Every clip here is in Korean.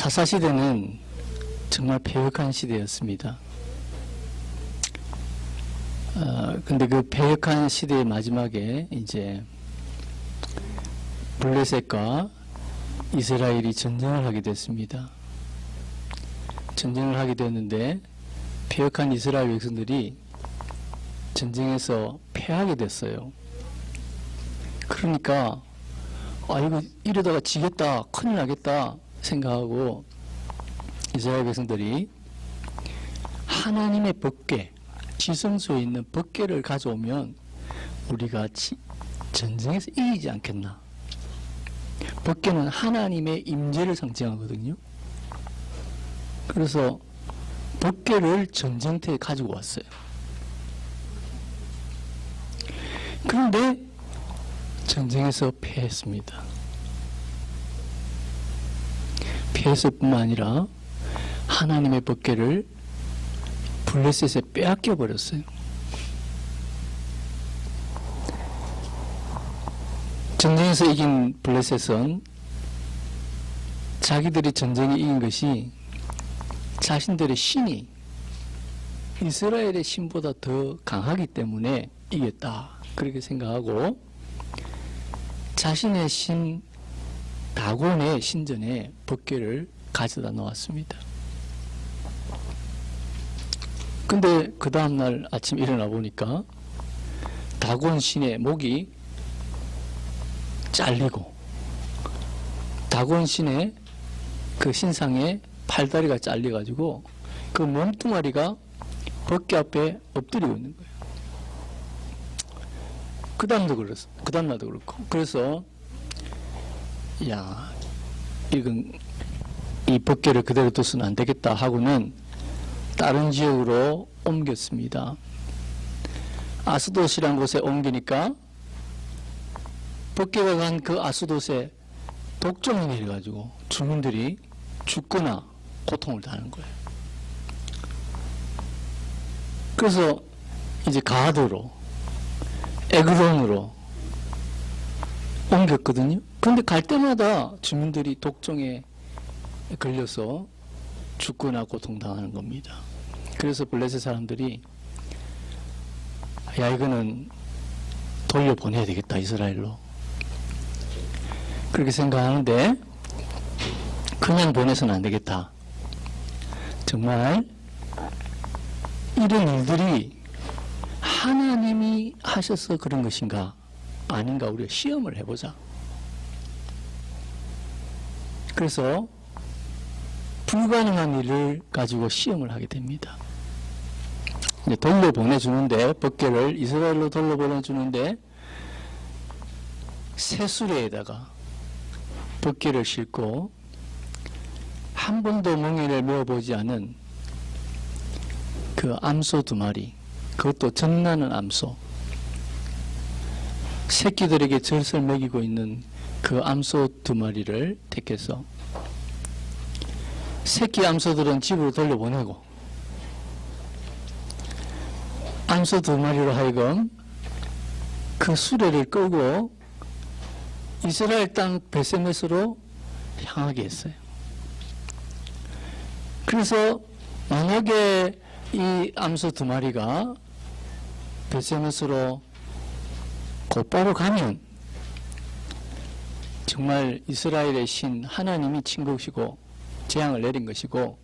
사사시대는 정말 패역한 시대였습니다. 근데 그 패역한 시대의 마지막에 이제 블레셋과 이스라엘이 전쟁을 하게 됐습니다. 전쟁을 하게 됐는데 패역한 이스라엘 백성들이 전쟁에서 패하게 됐어요. 그러니까 이거 이러다가 지겠다, 큰일 나겠다 생각하고 이스라엘 백성들이 하나님의 법궤, 지성소에 있는 법궤를 가져오면 우리가 전쟁에서 이기지 않겠나. 법궤는 하나님의 임재를 상징하거든요. 그래서 법궤를 전쟁터에 가지고 왔어요. 그런데 전쟁에서 패했습니다. 패했을 뿐만 아니라 하나님의 법궤를 블레셋에 빼앗겨 버렸어요. 전쟁에서 이긴 블레셋은 자기들이 전쟁에 이긴 것이 자신들의 신이 이스라엘의 신보다 더 강하기 때문에 이겼다, 그렇게 생각하고 자신의 신 다곤의 신전에 법궤를 가져다 놓았습니다. 근데 그 다음날 아침 일어나 보니까 다곤 신의 목이 잘리고 다곤 신의 그 신상의 팔다리가 잘려가지고 그 몸뚱아리가 법궤 앞에 엎드리고 있는 거예요. 그 다음날도 그렇고. 그래서 이건 이 법궤를 그대로 둬서는 안 되겠다 하고는 다른 지역으로 옮겼습니다. 아스돗이라는 곳에 옮기니까 법궤가 간 그 아스돗에 독종이 내려가지고 주민들이 죽거나 고통을 당하는 거예요. 그래서 이제 가드로, 에그론으로 옮겼거든요. 그런데 갈 때마다 주민들이 독종에 걸려서 죽거나 고통당하는 겁니다. 그래서 블레셋 사람들이 이거는 돌려보내야 되겠다, 이스라엘로. 그렇게 생각하는데 그냥 보내서는 안 되겠다. 정말 이런 일들이 하나님이 하셔서 그런 것인가 아닌가 우리가 시험을 해보자. 그래서 불가능한 일을 가지고 시험을 하게 됩니다. 이제 돌려보내주는데, 법궤를 이스라엘로 돌려보내주는데 새수레에다가 법궤를 싣고 한 번도 멍에를 메어보지 않은 그 암소 2마리, 그것도 젖나는 암소, 새끼들에게 젖을 먹이고 있는 그 암소 2마리를 택해서 새끼 암소들은 집으로 돌려보내고 암소 2마리로 하여금 그 수레를 끌고 이스라엘 땅 베세메스로 향하게 했어요. 그래서 만약에 이 암소 2마리가 베세메스로 곧바로 가면 정말 이스라엘의 신 하나님이 친 것이고 재앙을 내린 것이고,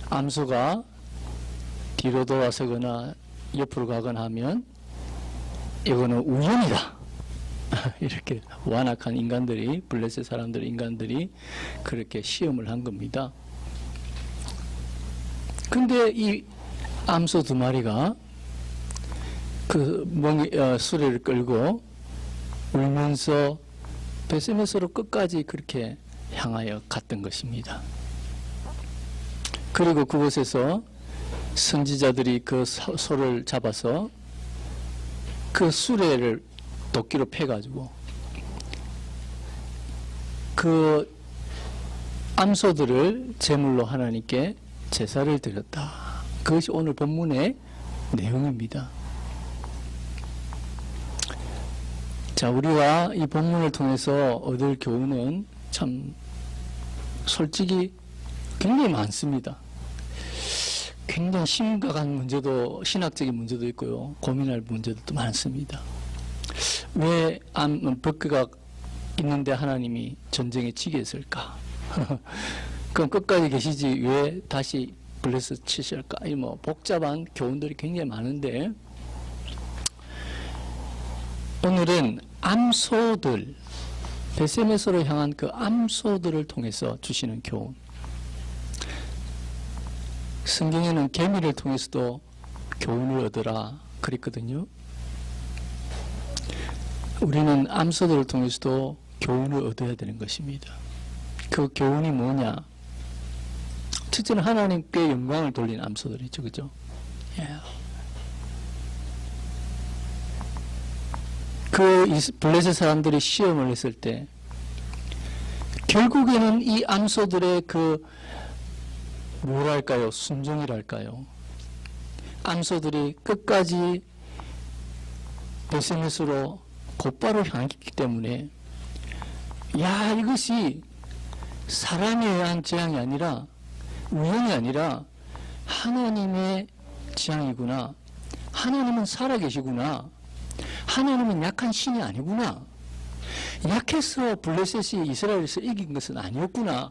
암소가 뒤로 돌아서거나 옆으로 가거나 하면 이거는 우연이다. 이렇게 완악한 인간들이, 블레셋 사람들, 인간들이 그렇게 시험을 한 겁니다. 근데 이 암소 2마리가 그 수레를 끌고 울면서 베세메스로 끝까지 그렇게 향하여 갔던 것입니다. 그리고 그곳에서 선지자들이 그 소를 잡아서 그 수레를 도끼로 패가지고 그 암소들을 제물로 하나님께 제사를 드렸다. 그것이 오늘 본문의 내용입니다. 자, 우리가 이 본문을 통해서 얻을 교훈은 참 솔직히 굉장히 많습니다. 굉장히 심각한 문제도, 신학적인 문제도 있고요. 고민할 문제도 많습니다. 왜 벽화가 있는데 하나님이 전쟁에 지게 했을까? 그럼 끝까지 계시지 왜 다시 블레스 치실까? 이 뭐 복잡한 교훈들이 굉장히 많은데, 오늘은 암소들, 베세메스로 향한 그 암소들을 통해서 주시는 교훈. 성경에는 개미를 통해서도 교훈을 얻으라 그랬거든요. 우리는 암소들을 통해서도 교훈을 얻어야 되는 것입니다. 그 교훈이 뭐냐? 첫째는 하나님께 영광을 돌린 암소들이죠. 그죠? 그 블레셋 사람들이 시험을 했을 때 결국에는 이 암소들의 그 뭐랄까요? 순종이랄까요? 암소들이 끝까지 베세메스로 곧바로 향했기 때문에, 야, 이것이 사람에 의한 재앙이 아니라, 우연이 아니라 하나님의 재앙이구나. 하나님은 살아계시구나. 하나님은 약한 신이 아니구나. 약해서 블레셋이 이스라엘에서 이긴 것은 아니었구나.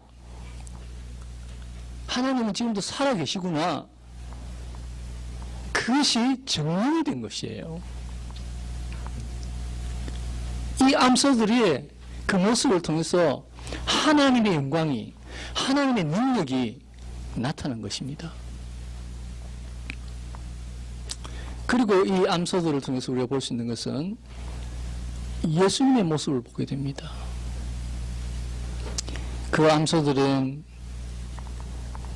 하나님은 지금도 살아계시구나. 그것이 증명이 된 것이에요. 이 암소들이 그 모습을 통해서 하나님의 영광이, 하나님의 능력이 나타난 것입니다. 그리고 이 암소들을 통해서 우리가 볼 수 있는 것은 예수님의 모습을 보게 됩니다. 그 암소들은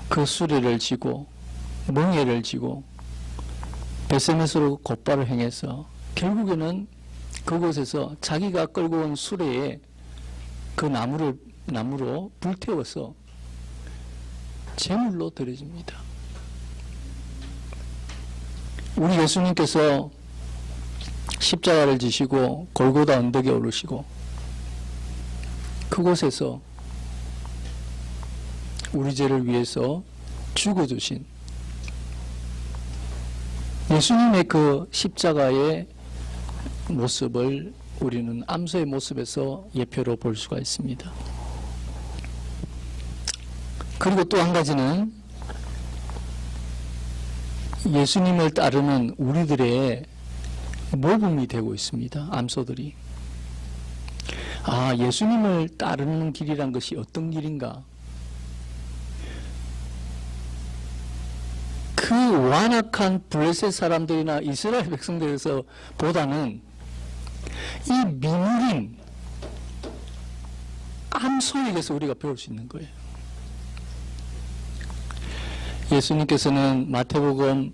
그 수레를 지고 멍에를 지고 베세메스로 곧바로 행해서 결국에는 그곳에서 자기가 끌고 온 수레에 그 나무로 불태워서 제물로 드려집니다. 우리 예수님께서 십자가를 지시고 골고다 언덕에 오르시고 그곳에서 우리 죄를 위해서 죽어주신 예수님의 그 십자가의 모습을 우리는 암소의 모습에서 예표로 볼 수가 있습니다. 그리고 또 한 가지는 예수님을 따르는 우리들의 모범이 되고 있습니다. 암소들이. 아, 예수님을 따르는 길이란 것이 어떤 길인가? 그 완악한 블레셋 사람들이나 이스라엘 백성들에서 보다는 이 미물인 암소에게서 우리가 배울 수 있는 거예요. 예수님께서는 마태복음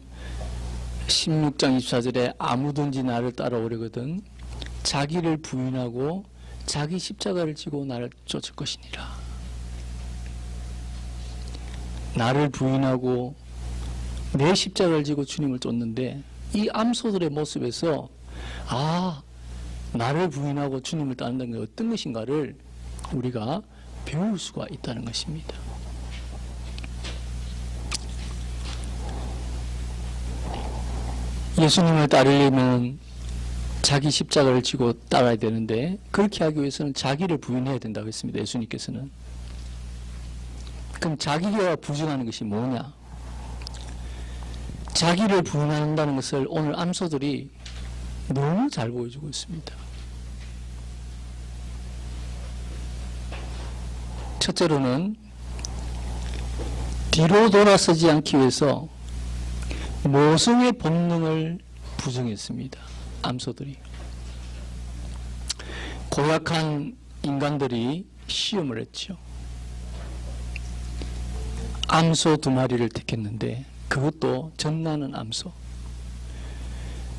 16장 24절에 아무든지 나를 따라오려거든 자기를 부인하고 자기 십자가를 지고 나를 쫓을 것이니라. 나를 부인하고 내 십자가를 지고 주님을 쫓는데, 이 암소들의 모습에서 아, 나를 부인하고 주님을 따른다는 게 어떤 것인가를 우리가 배울 수가 있다는 것입니다. 예수님을 따르려면 자기 십자가를 지고 따라야 되는데, 그렇게 하기 위해서는 자기를 부인해야 된다고 했습니다. 예수님께서는. 그럼 자기가 부정하는 것이 뭐냐? 자기를 부인한다는 것을 오늘 암소들이 너무 잘 보여주고 있습니다. 첫째로는 뒤로 돌아서지 않기 위해서 모성의 본능을 부정했습니다. 암소들이. 고약한 인간들이 시험을 했죠. 암소 2마리를 택했는데 그것도 젖나는 암소,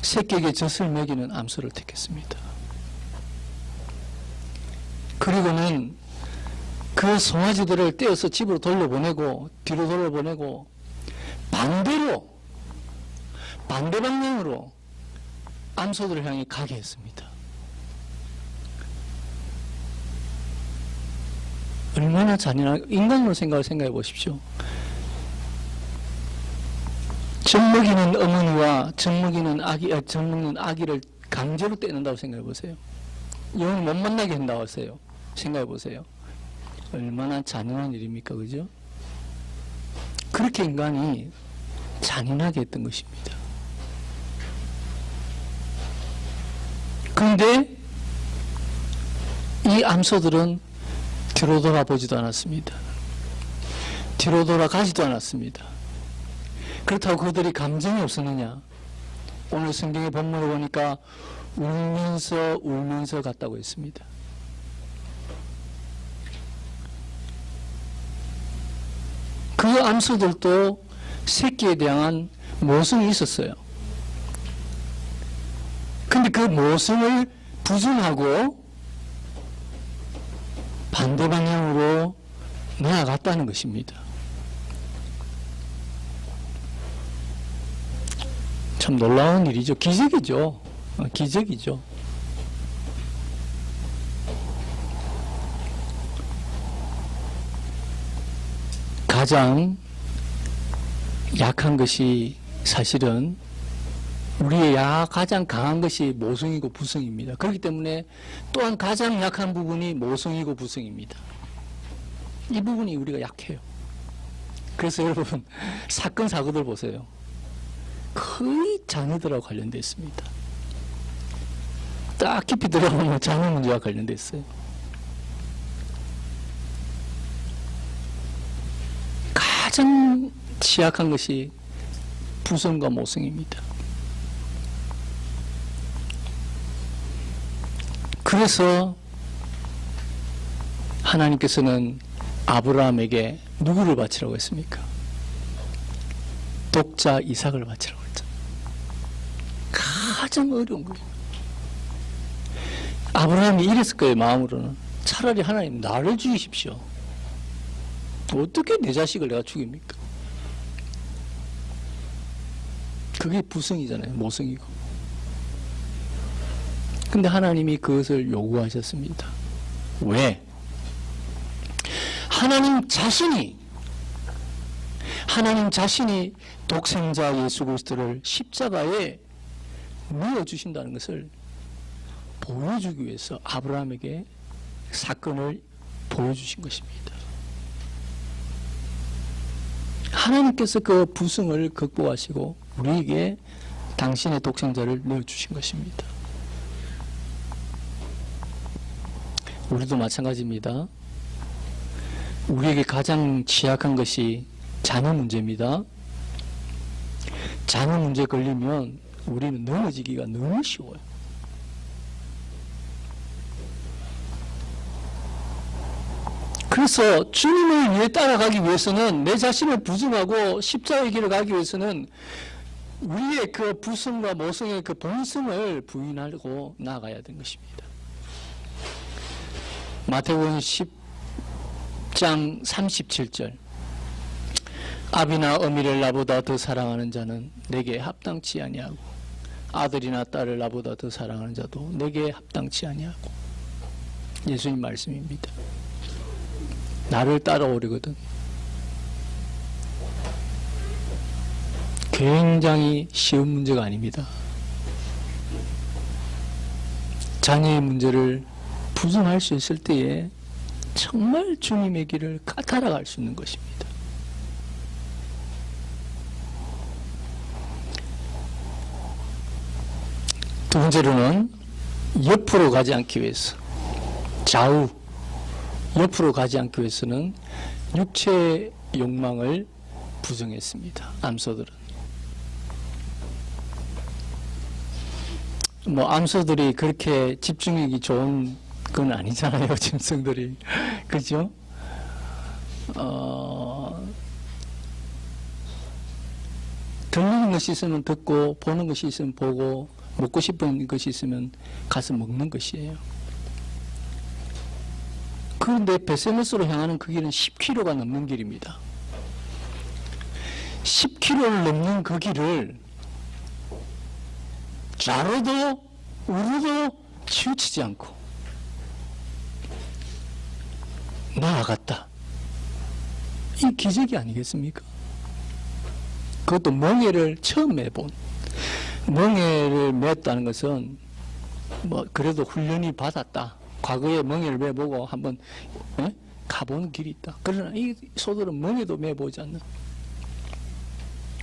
새끼에게 젖을 먹이는 암소를 택했습니다. 그리고는 그 송아지들을 떼어서 집으로 돌려보내고 뒤로 돌려보내고 반대 방향으로 암소들을 향해 가게 했습니다. 얼마나 잔인한, 인간으로 생각해 보십시오. 젖먹이는 어머니와 젖먹이는 아기를 강제로 떼는다고 생각해 보세요. 영원히 못 만나게 한다고 하세요. 생각해 보세요. 얼마나 잔인한 일입니까? 그죠? 그렇게 인간이 잔인하게 했던 것입니다. 그런데 이 암소들은 뒤로 돌아보지도 않았습니다. 뒤로 돌아가지도 않았습니다. 그렇다고 그들이 감정이 없었느냐? 오늘 성경의 본문을 보니까 울면서 갔다고 했습니다. 그 암소들도 새끼에 대한 모성이 있었어요. 근데 그 모성을 부정하고 반대 방향으로 나아갔다는 것입니다. 참 놀라운 일이죠. 기적이죠. 기적이죠. 가장 약한 것이 사실은 우리의 가장 강한 것이 모성이고 부성입니다. 그렇기 때문에 또한 가장 약한 부분이 모성이고 부성입니다. 이 부분이 우리가 약해요. 그래서 여러분 사건 사고들 보세요. 거의 자녀들하고 관련되어 있습니다. 딱 깊이 들어보면 자녀 문제와 관련되어 있어요. 가장 취약한 것이 부성과 모성입니다. 그래서 하나님께서는 아브라함에게 누구를 바치라고 했습니까? 독자 이삭을 바치라고 했죠. 가장 어려운 거예요. 아브라함이 이랬을 거예요. 마음으로는 차라리 하나님 나를 죽이십시오. 어떻게 내 자식을 내가 죽입니까? 그게 부성이잖아요. 모성이고. 근데 하나님이 그것을 요구하셨습니다. 왜? 하나님 자신이 독생자 예수 그리스도를 십자가에 넣어주신다는 것을 보여주기 위해서 아브라함에게 사건을 보여주신 것입니다. 하나님께서 그 부승을 극복하시고 우리에게 당신의 독생자를 넣어주신 것입니다. 우리도 마찬가지입니다. 우리에게 가장 취약한 것이 자녀 문제입니다. 자녀 문제에 걸리면 우리는 넘어지기가 너무 쉬워요. 그래서 주님을 위해 따라가기 위해서는 내 자신을 부정하고 십자가의 길을 가기 위해서는 우리의 그 부성과 모성의 그 본성을 부인하고 나아가야 되는 것입니다. 마태복음 10장 37절 아비나 어미를 나보다 더 사랑하는 자는 내게 합당치 아니하고 아들이나 딸을 나보다 더 사랑하는 자도 내게 합당치 아니하고 예수님 말씀입니다. 나를 따라오려거든 굉장히 쉬운 문제가 아닙니다. 자녀의 문제를 부정할 수 있을 때에 정말 주님의 길을 따라갈 수 있는 것입니다. 두 번째로는 옆으로 가지 않기 위해서 좌우 옆으로 가지 않기 위해서는 육체의 욕망을 부정했습니다. 암소들은 암소들이 그렇게 집중력이 좋은 건 아니잖아요. 짐승들이 그죠? 들리는 것이 있으면 듣고 보는 것이 있으면 보고 먹고 싶은 것이 있으면 가서 먹는 것이에요. 그런데 베세메스로 향하는 그 길은 10km가 넘는 길입니다. 10km를 넘는 그 길을 좌로도 우로도 치우치지 않고 나아갔다. 이 기적이 아니겠습니까? 그것도 멍에를 처음 매본. 멍에를 맸다는 것은 뭐 그래도 훈련이 받았다. 과거에 멍에를 매보고 한번 가보는 길이 있다. 그러나 이 소들은 멍에도 매보지 않는.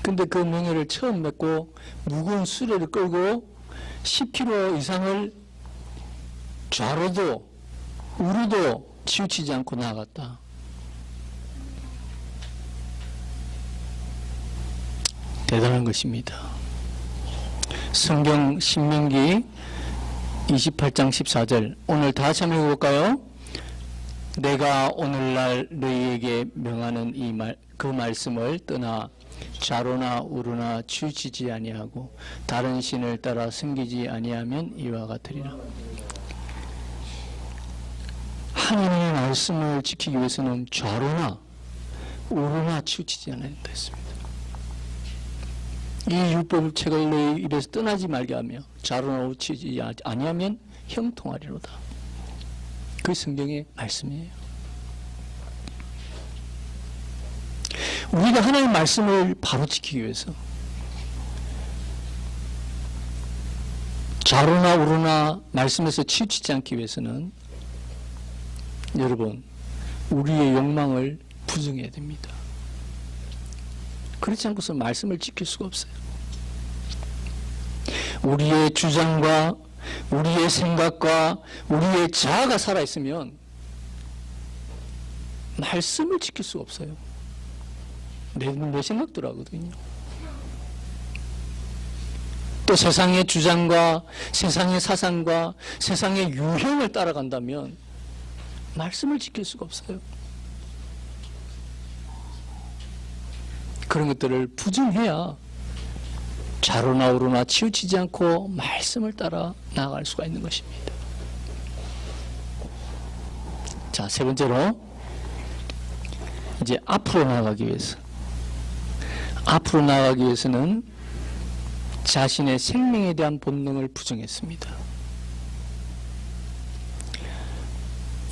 근데 그 멍에를 처음 맺고 무거운 수레를 끌고 10km 이상을 좌로도 우로도 치우치지 않고 나아갔다. 대단한 것입니다. 성경 신명기 28장 14절 오늘 다시 한번 읽어볼까요? 내가 오늘날 너희에게 명하는 그 말씀을 떠나 좌로나 우로나 치우치지 아니하고 다른 신을 따라 섬기지 아니하면 이와 같으리라. 하나님의 말씀을 지키기 위해서는 좌로나 우로나 치우치지 않아야 된다 했습니다. 이 율법책을 너희 입에서 떠나지 말게 하며 좌로나 우로 치우치지 아니하면 형통하리로다. 그 성경의 말씀이에요. 우리가 하나님의 말씀을 바로 지키기 위해서 좌로나 우로나 말씀에서 치우치지 않기 위해서는 여러분 우리의 욕망을 부정해야 됩니다. 그렇지 않고서 말씀을 지킬 수가 없어요. 우리의 주장과 우리의 생각과 우리의 자아가 살아있으면 말씀을 지킬 수가 없어요. 내 생각대로 하거든요. 또 세상의 주장과 세상의 사상과 세상의 유형을 따라간다면 말씀을 지킬 수가 없어요. 그런 것들을 부정해야 좌로나 우로나 치우치지 않고 말씀을 따라 나아갈 수가 있는 것입니다. 자, 세 번째로 이제 앞으로 나아가기 위해서는 자신의 생명에 대한 본능을 부정했습니다.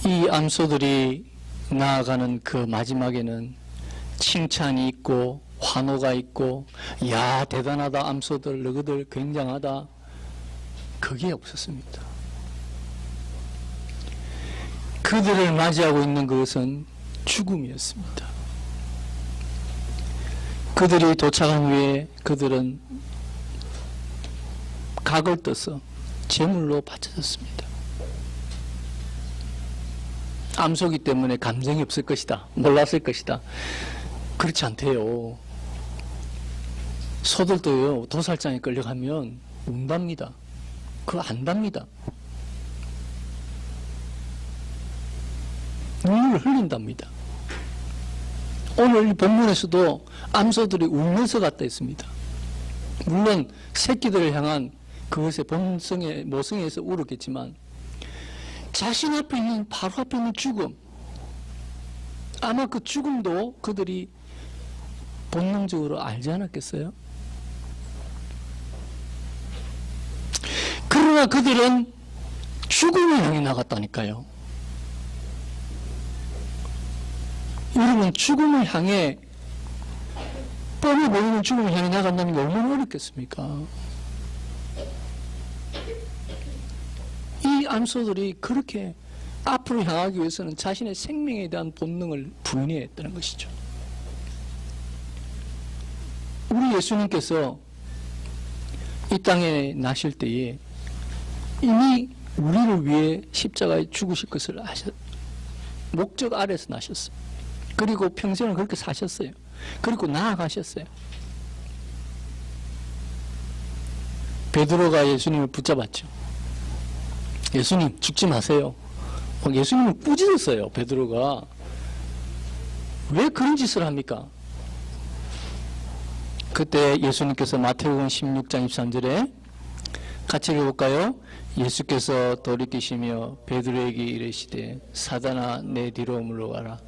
이 암소들이 나아가는 그 마지막에는 칭찬이 있고 환호가 있고 야 대단하다 암소들 너희들 굉장하다 그게 없었습니다. 그들을 맞이하고 있는 그것은 죽음이었습니다. 그들이 도착한 후에 그들은 각을 떠서 제물로 바쳐졌습니다. 암소기 때문에 감정이 없을 것이다. 몰랐을 것이다. 그렇지 않대요. 소들도요, 도살장에 끌려가면 운답니다. 그거 안답니다. 눈물을 흘린답니다. 오늘 이 본문에서도 암소들이 울면서 갔다 했습니다. 물론 새끼들을 향한 그것의 본성의 모성에서 울었겠지만 자신 앞에 있는 바로 앞에 있는 죽음, 아마 그 죽음도 그들이 본능적으로 알지 않았겠어요? 그러나 그들은 죽음을 향해 나갔다니까요. 여러분, 죽음을 향해 뻔히 보이는 죽음을 향해 나간다는 게 얼마나 어렵겠습니까? 이 암소들이 그렇게 앞으로 향하기 위해서는 자신의 생명에 대한 본능을 부인해야 했다는 것이죠. 우리 예수님께서 이 땅에 나실 때에 이미 우리를 위해 십자가에 죽으실 것을 목적 아래서 나셨어요. 그리고 평생을 그렇게 사셨어요. 그리고 나아가셨어요. 베드로가 예수님을 붙잡았죠. 예수님 죽지 마세요. 예수님을 꾸짖었어요. 베드로가. 왜 그런 짓을 합니까? 그때 예수님께서 마태복음 16장 23절에 같이 읽어볼까요? 예수께서 돌이키시며 베드로에게 이르시되 사단아 내 뒤로 물러가라.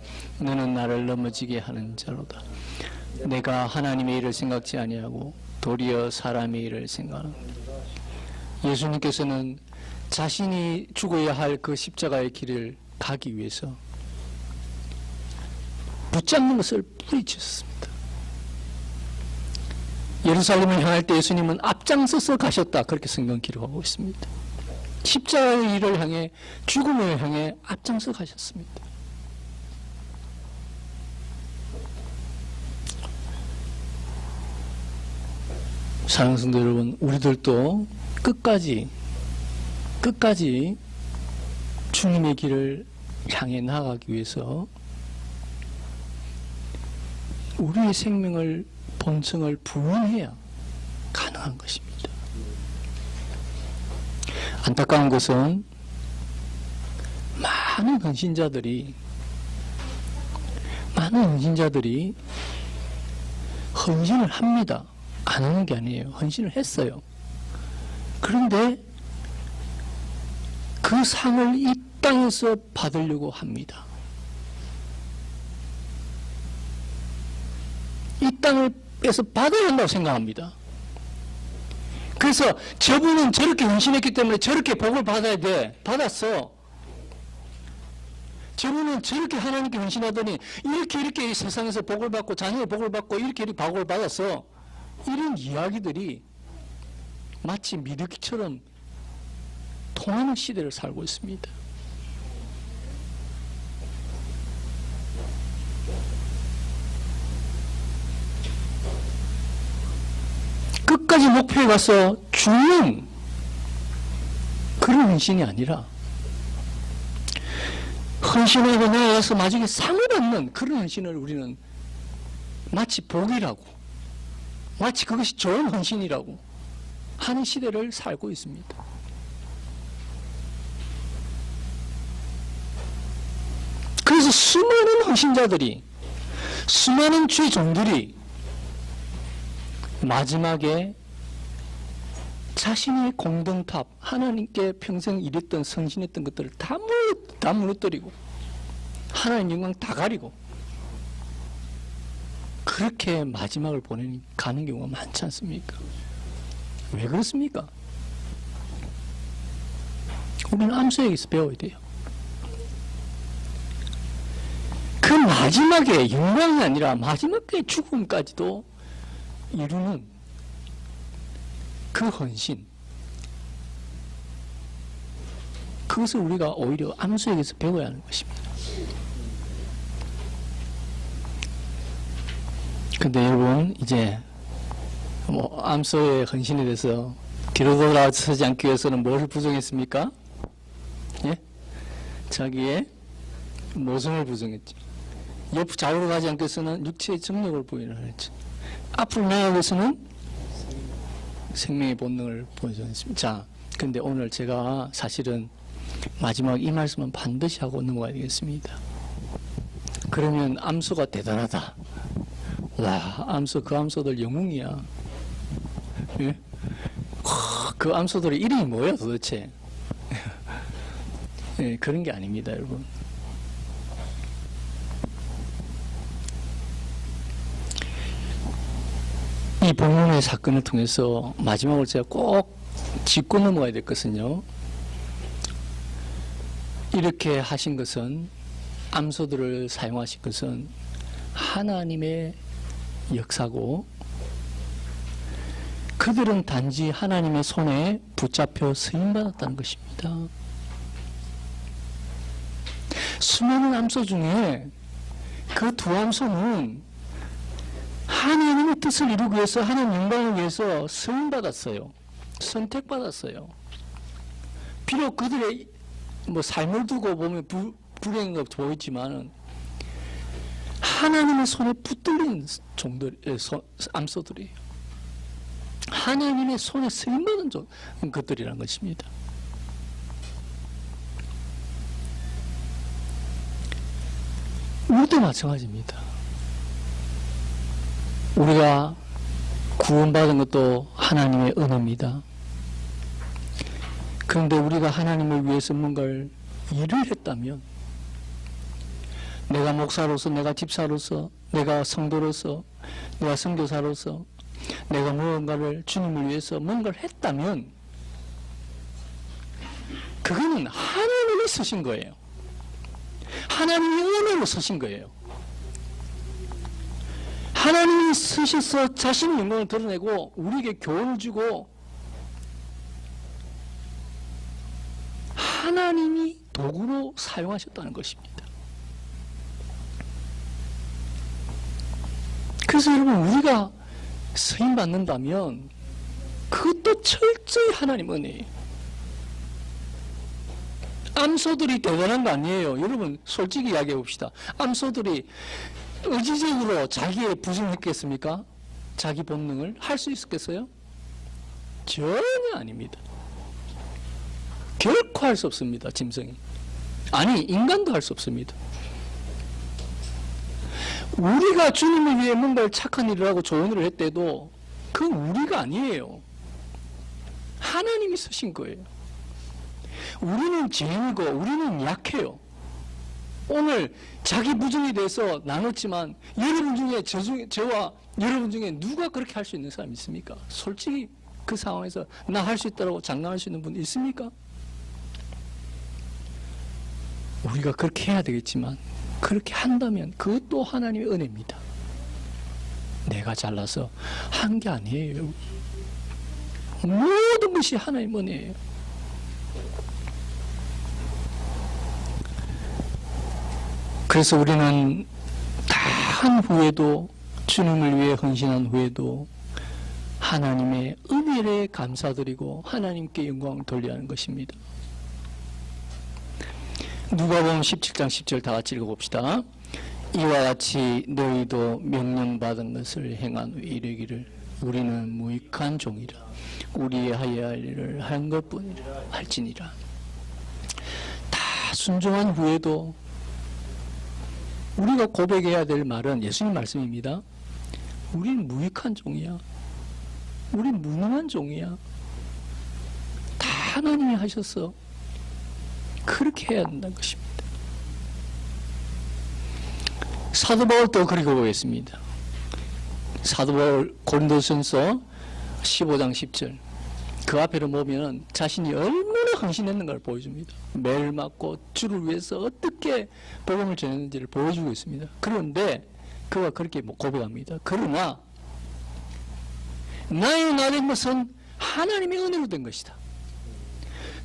너는 나를 넘어지게 하는 자로다. 내가 하나님의 일을 생각지 아니하고 도리어 사람의 일을 생각합니다. 예수님께서는 자신이 죽어야 할 그 십자가의 길을 가기 위해서 붙잡는 것을 뿌리쳤습니다. 예루살렘을 향할 때 예수님은 앞장서서 가셨다. 그렇게 성경 기록하고 있습니다. 십자가의 일을 향해, 죽음을 향해 앞장서 가셨습니다. 사랑하는 성도 여러분, 우리들도 끝까지 주님의 길을 향해 나아가기 위해서 우리의 생명을, 본성을 부인해야 가능한 것입니다. 안타까운 것은 많은 헌신자들이 헌신을 합니다. 안 하는 게 아니에요. 헌신을 했어요. 그런데 그 상을 이 땅에서 받으려고 합니다. 이 땅에서 받아야 한다고 생각합니다. 그래서 저분은 저렇게 헌신했기 때문에 저렇게 복을 받아야 돼. 받았어. 저분은 저렇게 하나님께 헌신하더니 이렇게 세상에서 복을 받고 자녀의 복을 받고 이렇게 복을 받았어. 이런 이야기들이 마치 미륵처럼 통하는 시대를 살고 있습니다. 끝까지 목표에 가서 죽는 그런 헌신이 아니라 헌신하고 나아가서 나중에 상을 받는 그런 헌신을 우리는 마치 복이라고, 마치 그것이 좋은 헌신이라고 하는 시대를 살고 있습니다. 그래서 수많은 헌신자들이, 수많은 주의 종들이 마지막에 자신의 공동탑, 하나님께 평생 일했던, 성신했던 것들을 다 무너뜨리고 하나님 영광 다 가리고 그렇게 마지막을 가는 경우가 많지 않습니까? 왜 그렇습니까? 우리는 암소에게서 배워야 돼요. 그 마지막에 영광이 아니라 마지막에 죽음까지도 이루는 그 헌신, 그것을 우리가 오히려 암소에게서 배워야 하는 것입니다. 근데 여러분, 이제 암소의 헌신에 대해서 뒤로 돌아서지 않기 위해서는 무엇을 부정했습니까? 예? 자기의 모성을 부정했죠. 옆 좌우로 가지 않기 위해서는 육체의 정력을 부인을 했죠. 앞으로 나아가기 위해서는 생명의 본능을 보여줬습니다. 자, 근데 오늘 제가 사실은 마지막 이 말씀은 반드시 하고 넘어가야 되겠습니다. 그러면 암소가 대단하다. 와, 그 암소들 영웅이야. 예? 그 암소들의 이름이 뭐야 도대체? 예, 그런 게 아닙니다, 여러분. 이 본문의 사건을 통해서 마지막으로 제가 꼭 짚고 넘어가야 될 것은요, 이렇게 하신 것은, 암소들을 사용하신 것은 하나님의 역사고, 그들은 단지 하나님의 손에 붙잡혀 쓰임받았다는 것입니다. 수많은 암소 중에 그 두 암소는 하나님의 뜻을 이루기 위해서, 하나님 영광을 위해서 쓰임받았어요. 선택받았어요. 비록 그들의 삶을 두고 보면 불행한 거 보이지만 하나님의 손에 붙들린 암소들이에요. 하나님의 손에 쓰임받은 것들이라는 것입니다. 우리도 마찬가지입니다. 우리가 구원받은 것도 하나님의 은혜입니다. 그런데 우리가 하나님을 위해서 뭔가를 일을 했다면, 내가 목사로서, 내가 집사로서, 내가 성도로서, 내가 선교사로서 내가 무언가를 주님을 위해서 뭔가를 했다면 그거는 하나님이 쓰신 거예요. 하나님의 은혜로 쓰신 거예요. 하나님이 쓰셔서 자신의 영광을 드러내고 우리에게 교훈을 주고 하나님이 도구로 사용하셨다는 것입니다. 그래서 여러분, 우리가 쓰임 받는다면 그것도 철저히 하나님 은혜예요. 암소들이 대단한 거 아니에요. 여러분, 솔직히 이야기해 봅시다. 암소들이 의지적으로 자기의 부정했겠습니까? 자기 본능을 할 수 있었겠어요? 전혀 아닙니다. 결코 할 수 없습니다. 짐승이. 아니, 인간도 할 수 없습니다. 우리가 주님을 위해 뭔가 착한 일을 하고 좋은 일을 했대도 그건 우리가 아니에요. 하나님이 쓰신 거예요. 우리는 죄인이고 우리는 약해요. 오늘 자기 부정에 대해서 나눴지만 여러분 중에 저와 여러분 중에 누가 그렇게 할 수 있는 사람이 있습니까? 솔직히 그 상황에서 나 할 수 있다고 장난할 수 있는 분 있습니까? 우리가 그렇게 해야 되겠지만 그렇게 한다면 그것도 하나님의 은혜입니다. 내가 잘나서 한 게 아니에요. 모든 것이 하나님의 은혜예요. 그래서 우리는 다 한 후에도, 주님을 위해 헌신한 후에도 하나님의 은혜에 감사드리고 하나님께 영광을 돌려야 하는 것입니다. 누가복음 17장 10절 다 같이 읽어봅시다. 이와 같이 너희도 명령받은 것을 행한 후 이르기를 우리는 무익한 종이라 우리의 하여야 할 일을 한 것뿐이라 할지니라. 다 순종한 후에도 우리가 고백해야 될 말은 예수님 말씀입니다. 우리는 무익한 종이야. 우리는 무능한 종이야. 다 하나님이 하셨어. 그렇게 해야 된다는 것입니다. 사도 바울도 그렇게 보겠습니다. 사도 바울 고린도전서 15장 10절 그 앞에를 보면 자신이 얼마나 헌신했는가를 보여줍니다. 매를 맞고 주를 위해서 어떻게 복음을 전했는지를 보여주고 있습니다. 그런데 그가 그렇게 고백합니다. 그러나 나의 나된 것은 하나님의 은혜로 된 것이다.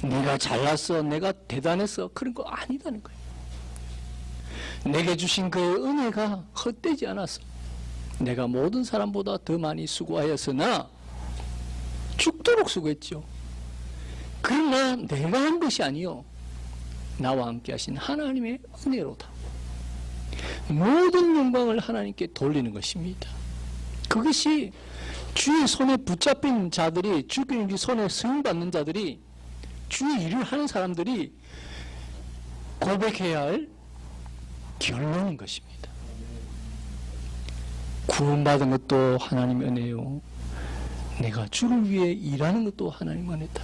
내가 잘났어, 내가 대단했어, 그런 거 아니다는 거예요. 내게 주신 그의 은혜가 헛되지 않았어. 내가 모든 사람보다 더 많이 수고하였으나 죽도록 수고했죠. 그러나 내가 한 것이 아니요, 나와 함께 하신 하나님의 은혜로다. 모든 영광을 하나님께 돌리는 것입니다. 그것이 주의 손에 붙잡힌 자들이, 주의 손에 승인받는 자들이, 주의 일을 하는 사람들이 고백해야 할 결론인 것입니다. 구원받은 것도 하나님의 은혜요, 내가 주를 위해 일하는 것도 하나님의 은혜다.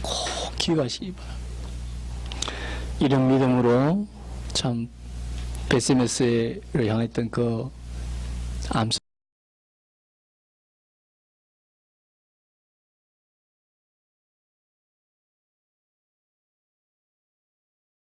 꼭 기억하시기 바랍니다. 이런 믿음으로 참 베세메스를 향했던 그 암소